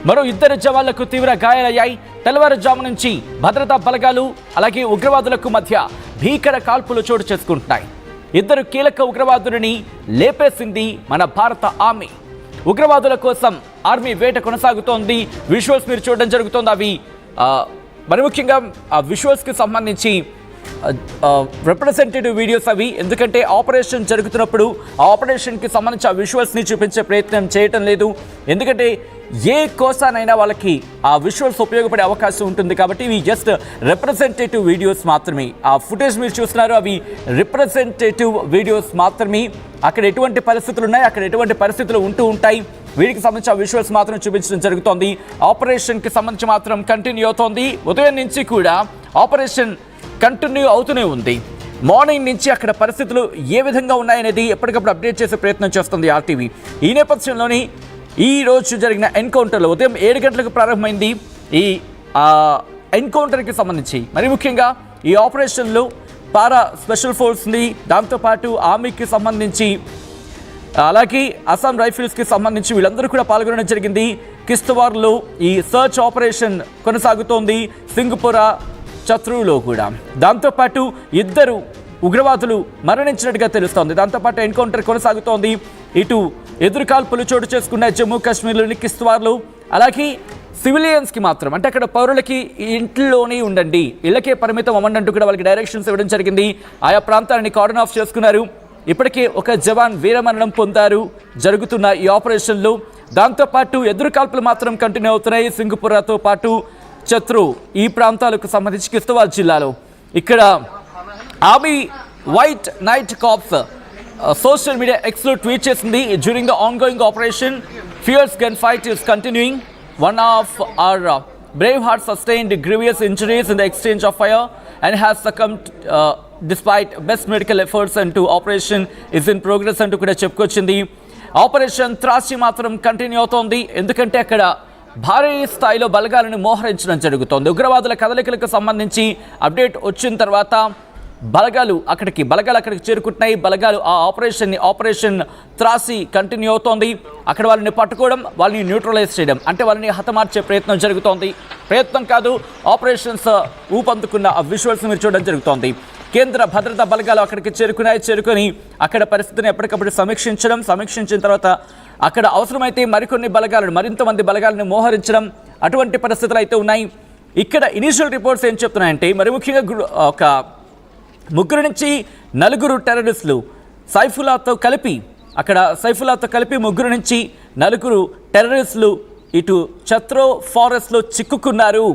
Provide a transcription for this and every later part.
మరో 2 జవాన్లకు తీవ్ర గాయాలయ్యాయి. తెల్లవారుజాము నుంచి భద్రతా బలగాలు అలాగే ఉగ్రవాదులకు మధ్య భీకర కాల్పులు చోటు చేసుకుంటున్నాయి. 2 కీలక ఉగ్రవాదులని లేపేసింది మన భారత ఆర్మీ. ఉగ్రవాదుల కోసం ఆర్మీ వేట కొనసాగుతోంది. విజువల్స్ మీరు చూడడం జరుగుతోంది. అవి మరి ముఖ్యంగా ఆ విజువల్స్కి సంబంధించి రిప్రజెంటేటివ్ వీడియోస్ అవి. ఎందుకంటే ఆపరేషన్ జరుగుతున్నప్పుడు ఆ ఆపరేషన్కి సంబంధించి ఆ విజువల్స్ని చూపించే ప్రయత్నం చేయటం లేదు. ఎందుకంటే ఏ కోసానైనా వాళ్ళకి ఆ విజువల్స్ ఉపయోగపడే అవకాశం ఉంటుంది కాబట్టి ఇవి జస్ట్ రిప్రజెంటేటివ్ వీడియోస్ మాత్రమే. ఆ ఫుటేజ్ మీరు చూస్తున్నారు, అవి రిప్రజెంటేటివ్ వీడియోస్ మాత్రమే. అక్కడ ఎటువంటి పరిస్థితులు ఉన్నాయి, అక్కడ ఎటువంటి పరిస్థితులు ఉంటూ ఉంటాయి, వీటికి సంబంధించి ఆ విజువల్స్ మాత్రం చూపించడం జరుగుతోంది. ఆపరేషన్కి సంబంధించి మాత్రం కంటిన్యూ అవుతోంది. ఉదయం నుంచి కూడా ఆపరేషన్ కంటిన్యూ అవుతూనే ఉంది. మార్నింగ్ నుంచి అక్కడ పరిస్థితులు ఏ విధంగా ఉన్నాయనేది ఎప్పటికప్పుడు అప్డేట్ చేసే ప్రయత్నం చేస్తుంది ఆర్టీవీ. ఈ నేపథ్యంలోని ఈ రోజు జరిగిన ఎన్కౌంటర్లో ఉదయం 7 గంటలకు ప్రారంభమైంది ఈ ఎన్కౌంటర్కి సంబంధించి. మరి ముఖ్యంగా ఈ ఆపరేషన్లో పారా స్పెషల్ ఫోర్స్ని, దాంతోపాటు ఆర్మీకి సంబంధించి అలాగే అస్సాం రైఫిల్స్కి సంబంధించి వీళ్ళందరూ కూడా పాల్గొనడం జరిగింది. కిస్తవార్లో ఈ సర్చ్ ఆపరేషన్ కొనసాగుతోంది. సింగపురా చత్రువులో కూడా దాంతోపాటు 2 ఉగ్రవాదులు మరణించినట్టుగా తెలుస్తోంది. దాంతోపాటు ఎన్కౌంటర్ కొనసాగుతోంది. ఇటు ఎదురుకాల్పులు చోటు చేసుకున్న జమ్మూ కాశ్మీర్లోని కిస్తవార్లు, అలాగే సివిలియన్స్కి మాత్రం అంటే అక్కడ పౌరులకి ఇంట్లోనే ఉండండి, ఇళ్ళకే పరిమితం అవ్వండి అంటూ కూడా వాళ్ళకి డైరెక్షన్స్ ఇవ్వడం జరిగింది. ఆయా ప్రాంతాలని కార్డన్ ఆఫ్ చేసుకున్నారు. ఇప్పటికే 1 జవాన్ వీరమరణం పొందారు జరుగుతున్న ఈ ఆపరేషన్లో. దాంతోపాటు ఎదురుకాల్పులు మాత్రం కంటిన్యూ అవుతున్నాయి. సింగపురాతో పాటు చత్రు ఈ ప్రాంతాలకు సంబంధించి కిస్తవార్ జిల్లాలో ఇక్కడ army White Knight Corps social media ఎక్స్లో ట్వీట్ చేసింది. During the ongoing operation fierce gun fight is continuing. One of our brave heart sustained grievous injuries in the exchange of fire and has succumbed despite best medical efforts and operation is in progress అంటూ కూడా చెప్పుకొచ్చింది. Operation త్రాసి మాత్రం continue అవుతోంది. ఎందుకంటే అక్కడ భారీ స్థాయిలో బలగాలను మోహరించడం జరుగుతోంది. ఉగ్రవాదుల కదలికలకు సంబంధించి అప్డేట్ వచ్చిన తర్వాత బలగాలు అక్కడికి చేరుకుంటున్నాయి. బలగాలు ఆ ఆపరేషన్ త్రాసి కంటిన్యూ అవుతోంది. అక్కడ వాళ్ళని పట్టుకోవడం, వాళ్ళని న్యూట్రలైజ్ చేయడం, అంటే వాళ్ళని హతమార్చే ప్రయత్నం జరుగుతోంది. ప్రయత్నం కాదు, ఆపరేషన్స్ ఊపందుకున్న ఆ విజువల్స్ మీరు చూడడం జరుగుతోంది. కేంద్ర భద్రతా బలగాలు అక్కడికి చేరుకొని అక్కడ పరిస్థితిని ఎప్పటికప్పుడు సమీక్షించిన తర్వాత అక్కడ అవసరమైతే మరింతమంది బలగాలను మోహరించడం, అటువంటి పరిస్థితులు అయితే ఉన్నాయి. ఇక్కడ ఇనీషియల్ రిపోర్ట్స్ ఏం చెప్తున్నాయంటే మరి ముఖ్యంగా ఒక 3 నుంచి 4 టెర్రరిస్టులు సైఫుల్లాతో కలిపి 3 నుంచి 4 టెర్రరిస్టులు ఇటు చత్రో ఫారెస్ట్లో చిక్కుకున్నారు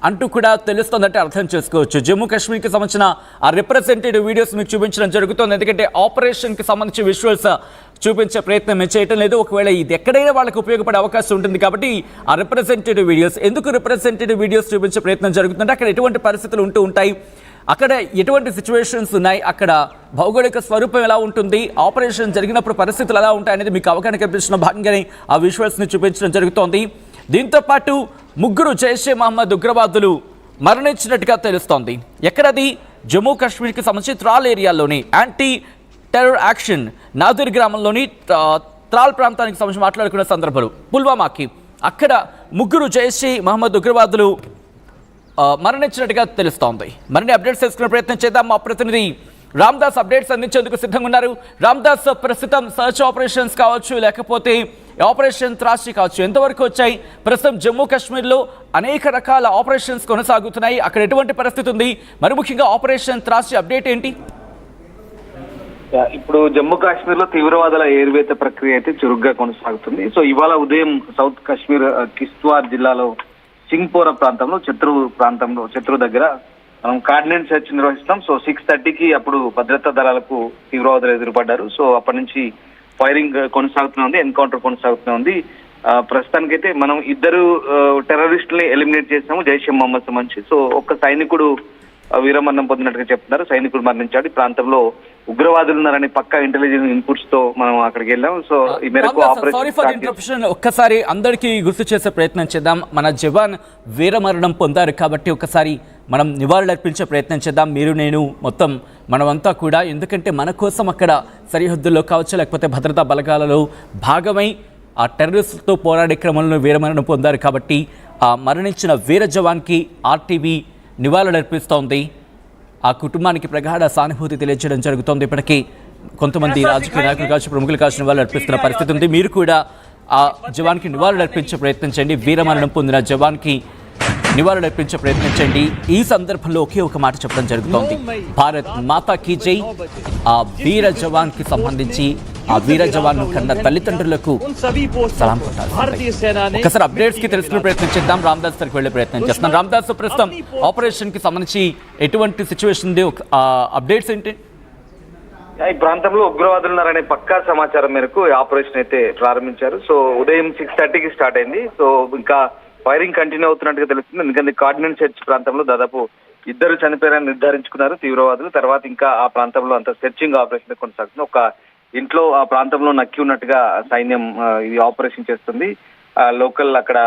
అంటూ కూడా తెలుస్తుందంటే అర్థం చేసుకోవచ్చు. జమ్మూ కాశ్మీర్కి సంబంధించిన ఆ రిప్రజెంటేటివ్ వీడియోస్ మీకు చూపించడం జరుగుతుంది. ఎందుకంటే ఆపరేషన్కి సంబంధించి విజువల్స్ చూపించే ప్రయత్నం చేయటం లేదు. ఒకవేళ ఇది ఎక్కడైనా వాళ్ళకి ఉపయోగపడే అవకాశం ఉంటుంది కాబట్టి ఆ రిప్రజెంటేటివ్ వీడియోస్ చూపించే ప్రయత్నం జరుగుతుందంటే అక్కడ ఎటువంటి పరిస్థితులు ఉంటాయి, అక్కడ ఎటువంటి సిచ్యువేషన్స్ ఉన్నాయి, అక్కడ భౌగోళిక స్వరూపం ఎలా ఉంటుంది, ఆపరేషన్ జరిగినప్పుడు పరిస్థితులు ఎలా ఉంటాయి అనేది మీకు అవగాహన కల్పించిన భాగంగానే ఆ విజువల్స్ని చూపించడం జరుగుతోంది. దీంతోపాటు 3 జైషే మహమ్మద్ ఉగ్రవాదులు మరణించినట్టుగా తెలుస్తోంది. ఎక్కడది? జమ్మూ కాశ్మీర్కి సంబంధించి Tral ఏరియాలోని anti terror action Nadir గ్రామంలోని త్రాల్ ప్రాంతానికి సంబంధించి మాట్లాడుకున్న సందర్భాలు పుల్వామాకి అక్కడ 3 జైషే మహమ్మద్ ఉగ్రవాదులు మరణించినట్టుగా తెలుస్తోంది. మరిన్ని అప్డేట్స్ తెలుసుకునే ప్రయత్నం చేద్దాం. మా ప్రతినిధి రామ్దాస్ అప్డేట్స్ అందించేందుకు సిద్ధంగా ఉన్నారు. రామ్దాస్, ప్రస్తుతం సర్చ్ ఆపరేషన్స్ కావచ్చు, లేకపోతే ఆపరేషన్ త్రాసి కావచ్చు, ఎంతవరకు వచ్చాయి? ప్రస్తుతం జమ్మూ కాశ్మీర్లో అనేక రకాల ఆపరేషన్స్ కొనసాగుతున్నాయి. అక్కడ ఎటువంటి పరిస్థితి ఉంది? మరి ముఖ్యంగా ఆపరేషన్ త్రాసి అప్డేట్ ఏంటి? ఇప్పుడు జమ్మూ కాశ్మీర్ లో తీవ్రవాదుల ఏరువేత ప్రక్రియ అయితే చురుగ్గా కొనసాగుతుంది. సో ఇవాళ ఉదయం సౌత్ కాశ్మీర్ కిస్తవార్ జిల్లాలో సింగ్పోరా ప్రాంతంలో చత్రు దగ్గర మనం కార్డినెంట్ సెర్చ్ నిర్వహిస్తాం. సో 6:30కి అప్పుడు భద్రతా దళాలకు తీవ్రవాదులు ఎదురుపడ్డారు. సో అప్పటి నుంచి ఫైరింగ్ కొనసాగుతూనే ఉంది, ఎన్కౌంటర్ కొనసాగుతూనే ఉంది. ప్రస్తుతానికైతే మనం 2 టెర్రరిస్టుల్ని ఎలిమినేట్ చేసాము జైషే మహమ్మద్ సంబంధించి. సో ఒక్క సైనికుడు వీరమరణం పొందినట్టుగా చెప్తున్నారు. సైనికుడు మరణించాడు. ఈ ప్రాంతంలో ఉగ్రవాదులు ఉన్నారని పక్కా ఇంటెలిజెన్స్ ఇన్పుట్స్ తో మనం అక్కడికి వెళ్ళాం. సో ఈ మేరకు ఆపరేషన్ ఒక్కసారి అందరికీ గుర్తు చేసే ప్రయత్నం చేద్దాం. మన జవాన్ వీరమరణం పొందారు కాబట్టి ఒక్కసారి మనం నివాళులు అర్పించే ప్రయత్నం చేద్దాం. మీరు, నేను, మొత్తం మనమంతా కూడా. ఎందుకంటే మన కోసం అక్కడ సరిహద్దుల్లో కావచ్చు, లేకపోతే భద్రతా బలగాలలో భాగమై ఆ టెర్రరిస్టులతో పోరాడే క్రమంలో వీరమరణం పొందారు కాబట్టి ఆ మరణించిన వీర జవాన్కి ఆర్టీవీ నివాళులర్పిస్తోంది. ఆ కుటుంబానికి ప్రగాఢ సానుభూతి తెలియజేయడం జరుగుతోంది. ఇప్పటికీ కొంతమంది రాజకీయ నాయకులు కావచ్చు, ప్రముఖులు కావచ్చు నివాళులు అర్పిస్తున్న పరిస్థితి ఉంది. మీరు కూడా ఆ జవాన్కి నివాళులు అర్పించే ప్రయత్నం చేయండి. వీరమరణం పొందిన జవాన్కి నివాళులు అర్పించే ప్రయత్నం చేయండి. ఈ సందర్భంలో ఒకే ఒక మాట చెప్పడం జరుగుతోంది, భారత్ మాతా కీ జై. ఆ వీర జవాన్కి సంబంధించి ఆ వీర జవాన్ కన్న తల్లిదండ్రులకు సలాం కొట్టాలి. ఒకసారి అప్డేట్స్ కి తెలుసుకునే ప్రయత్నం చేద్దాం. రామదాస్ దగ్గరికి వెళ్ళే ప్రయత్నం చేస్తున్నాం. రామదాస్, ప్రస్తుతం ఆపరేషన్ కి సంబంధించి ఎటువంటి సిచ్యువేషన్ ఉంది, అప్డేట్స్ ఏంటి? ఈ ప్రాంతంలో ఉగ్రవాదులు ఉన్నారనే పక్కా సమాచారం మేరకు ఆపరేషన్ అయితే ప్రారంభించారు. సో ఉదయం 6:30కి స్టార్ట్ అయింది. సో ఇంకా ఫైరింగ్ కంటిన్యూ అవుతున్నట్టుగా తెలుస్తుంది. ఎందుకంటే కార్డినెంట్ చర్చ్ ప్రాంతంలో దాదాపు 2 చనిపోయారని నిర్ధారించుకున్నారు తీవ్రవాదులు. తర్వాత ఇంకా ఆ ప్రాంతంలో అంత సెర్చింగ్ ఆపరేషన్ కొనసాగుతుంది. ఒక ఇంట్లో ఆ ప్రాంతంలో నక్కి ఉన్నట్టుగా సైన్యం ఈ ఆపరేషన్ చేస్తుంది. లోకల్ అక్కడ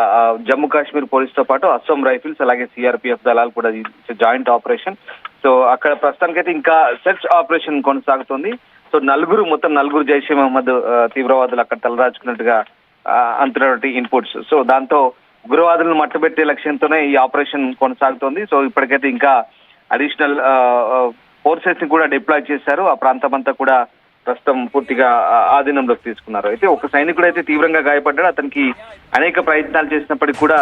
జమ్మూ కాశ్మీర్ పోలీస్ తో పాటు అస్సాం రైఫిల్స్ అలాగే సిఆర్పిఎఫ్ దళాలు కూడా జాయింట్ ఆపరేషన్. సో అక్కడ ప్రస్తుతానికైతే ఇంకా సెర్చ్ ఆపరేషన్ కొనసాగుతుంది. సో మొత్తం నలుగురు జైషే మహమ్మద్ తీవ్రవాదులు అక్కడ తలదాచుకున్నట్టుగా అంతున్నటువంటి ఇన్పుట్స్. సో దాంతో ఉగ్రవాదులను మట్టుబెట్టే లక్ష్యంతోనే ఈ ఆపరేషన్ కొనసాగుతోంది. సో ఇప్పటికైతే ఇంకా అడిషనల్ ఫోర్సెస్ ని కూడా డిప్లాయ్ చేశారు. ఆ ప్రాంతం అంతా కూడా ప్రస్తుతం పూర్తిగా ఆధీనంలోకి తీసుకున్నారు. అయితే ఒక సైనికుడు అయితే తీవ్రంగా గాయపడ్డాడు. అతనికి అనేక ప్రయత్నాలు చేసినప్పటికీ కూడా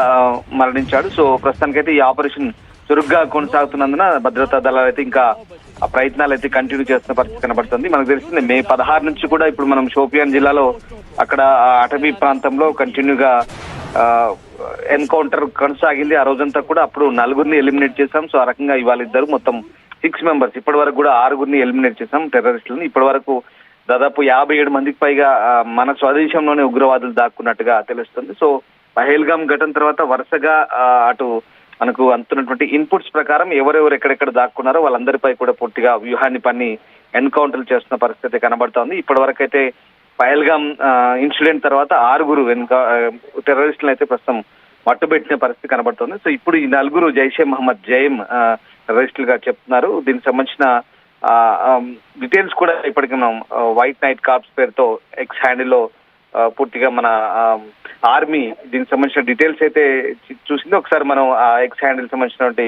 మరణించాడు. సో ప్రస్తుతానికైతే ఈ ఆపరేషన్ చురుగ్గా కొనసాగుతున్నందున భద్రతా దళాలు అయితే ఇంకా ఆ ప్రయత్నాలు అయితే కంటిన్యూ చేస్తున్న పరిస్థితి కనబడుతుంది. మనకు తెలిసింది మే 16 నుంచి కూడా ఇప్పుడు మనం షోపియాన్ జిల్లాలో అక్కడ అటవీ ప్రాంతంలో కంటిన్యూగా ఎన్కౌంటర్ కొనసాగింది. ఆ రోజంతా కూడా అప్పుడు 4 ఎలిమినేట్ చేశాం. సో ఆ రకంగా ఇవాళ ఇద్దరు మొత్తం 6 మెంబర్స్, ఇప్పటి వరకు కూడా 6 ఎలిమినేట్ చేశాం టెర్రరిస్టులను. ఇప్పటి వరకు దాదాపు 57 మందికి పైగా మన స్వదేశంలోనే ఉగ్రవాదులు దాక్కున్నట్టుగా తెలుస్తుంది. సో పహల్గామ్ ఘటన తర్వాత వరుసగా అటు మనకు అందుతున్నటువంటి ఇన్పుట్స్ ప్రకారం ఎవరెవరు ఎక్కడెక్కడ దాక్కున్నారో వాళ్ళందరిపై కూడా పూర్తిగా వ్యూహాన్ని పన్ని ఎన్కౌంటర్లు చేస్తున్న పరిస్థితి కనబడుతోంది. ఇప్పటి వరకు అయితే పహల్గామ్ ఇన్సిడెంట్ తర్వాత 6 టెర్రరిస్టులను అయితే ప్రస్తుతం మట్టుబెట్టిన పరిస్థితి కనబడుతోంది. సో ఇప్పుడు ఈ 4 జైషే మహమ్మద్ జైమ్ టెర్రరిస్టులుగా చెప్తున్నారు. దీనికి సంబంధించిన డీటెయిల్స్ కూడా ఇప్పటికీ మనం వైట్ నైట్ కార్ప్స్ పేరుతో ఎక్స్ హ్యాండిల్లో పూర్తిగా మన ఆర్మీ దీనికి సంబంధించిన డీటెయిల్స్ అయితే చూసింది. ఒకసారి మనం ఆ ఎక్స్ హ్యాండిల్ సంబంధించినటువంటి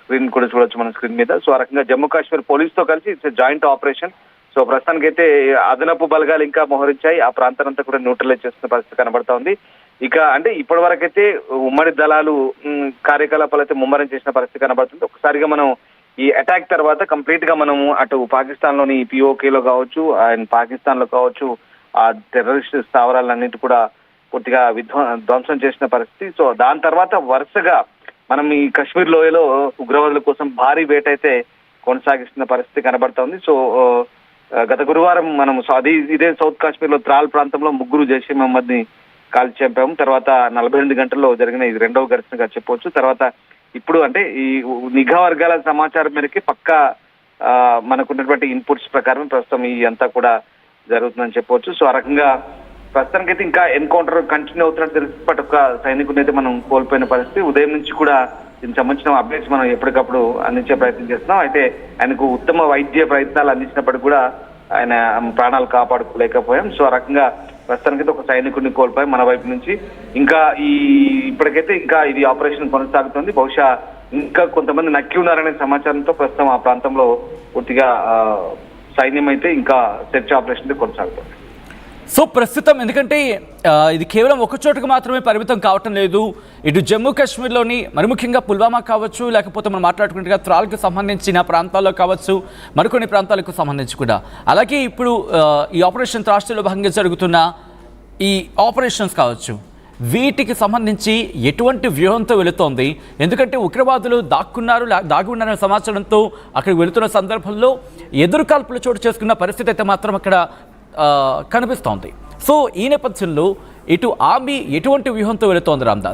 స్క్రీన్ కూడా చూడొచ్చు మన స్క్రీన్ మీద. సో ఆ రకంగా జమ్మూ కాశ్మీర్ పోలీస్ తో కలిసి ఇట్స్ జాయింట్ ఆపరేషన్. సో ప్రస్తుతానికైతే అదనపు బలగాలు ఇంకా మోహరించాయి. ఆ ప్రాంతానంతా కూడా న్యూట్రలైజ్ చేస్తున్న పరిస్థితి కనబడతా ఉంది. ఇక అంటే ఇప్పటి వరకైతే ఉమ్మడి దళాలు కార్యకలాపాలు అయితే ముమ్మరం చేసిన పరిస్థితి కనబడుతుంది. ఒకసారిగా మనం ఈ అటాక్ తర్వాత కంప్లీట్ గా మనము అటు పాకిస్తాన్ లోని పిఓకేలో కావచ్చు అండ్ పాకిస్తాన్ లో కావచ్చు ఆ టెర్రరిస్ట్ స్థావరాలన్నిటి కూడా పూర్తిగా ధ్వంసం చేసిన పరిస్థితి. సో దాని తర్వాత వరుసగా మనం ఈ కశ్మీర్ లోయలో ఉగ్రవాదుల కోసం భారీ వేట అయితే కొనసాగిస్తున్న పరిస్థితి కనబడుతోంది. సో గత గురువారం మనం ఇదే సౌత్ కాశ్మీర్ లో త్రాల్ ప్రాంతంలో 3 జైషే మహమ్మద్ ని కాల్చి చంపాము. తర్వాత 48 గంటల్లో జరిగిన ఇది 2వ ఘటనగా చెప్పవచ్చు. తర్వాత ఇప్పుడు అంటే ఈ నిఘా వర్గాల సమాచారం మేరకి పక్కా మనకున్నటువంటి ఇన్పుట్స్ ప్రకారం ప్రస్తుతం ఈ అంతా కూడా జరుగుతుందని చెప్పవచ్చు. సో ఆ రకంగా ప్రస్తుతానికైతే ఇంకా ఎన్కౌంటర్ కంటిన్యూ అవుతున్నట్టు తెలిసి బట్ ఒక సైనికుడిని అయితే మనం కోల్పోయిన పరిస్థితి. ఉదయం నుంచి కూడా దీనికి సంబంధించిన అప్డేట్స్ మనం ఎప్పటికప్పుడు అందించే ప్రయత్నం చేస్తున్నాం. అయితే ఆయనకు ఉత్తమ వైద్య ప్రయత్నాలు అందించినప్పటికీ కూడా ఆయన ప్రాణాలు కాపాడుకోలేకపోయాం. సో ఆ రకంగా ప్రస్తుతానికైతే ఒక సైనికుడిని కోల్పోయాం మన వైపు నుంచి. ఇంకా ఇప్పటికైతే ఇంకా ఇది ఆపరేషన్ కొనసాగుతుంది. బహుశా ఇంకా కొంతమంది నక్కి ఉన్నారనే సమాచారంతో ప్రస్తుతం ఆ ప్రాంతంలో పూర్తిగా సైన్యం అయితే ఇంకా సెర్చ్ ఆపరేషన్ కొనసాగుతుంది. సో ప్రస్తుతం ఎందుకంటే ఇది కేవలం ఒక చోటుకు మాత్రమే పరిమితం కావటం లేదు. ఇటు జమ్మూ కాశ్మీర్లోని మరి ముఖ్యంగా పుల్వామా కావచ్చు, లేకపోతే మనం మాట్లాడుకుంటే త్రాల్కి సంబంధించిన ప్రాంతాల్లో కావచ్చు, మరికొన్ని ప్రాంతాలకు సంబంధించి కూడా. అలాగే ఇప్పుడు ఈ ఆపరేషన్ త్రాష్ట్రంలో భాగంగా జరుగుతున్న ఈ ఆపరేషన్స్ కావచ్చు, వీటికి సంబంధించి ఎటువంటి వ్యూహంతో వెళుతోంది? ఎందుకంటే ఉగ్రవాదులు దాగి ఉన్నారనే సమాచారంతో అక్కడికి వెళుతున్న సందర్భంలో ఎదురుకాల్పులు చోటు చేసుకున్న పరిస్థితి అయితే మాత్రం అక్కడ కనిపిస్తోంది. సో ఈ నేపథ్యంలో ఇటు ఆర్మీ ఎటువంటి వ్యూహంతో వెళుతోంది రామ్దాస్?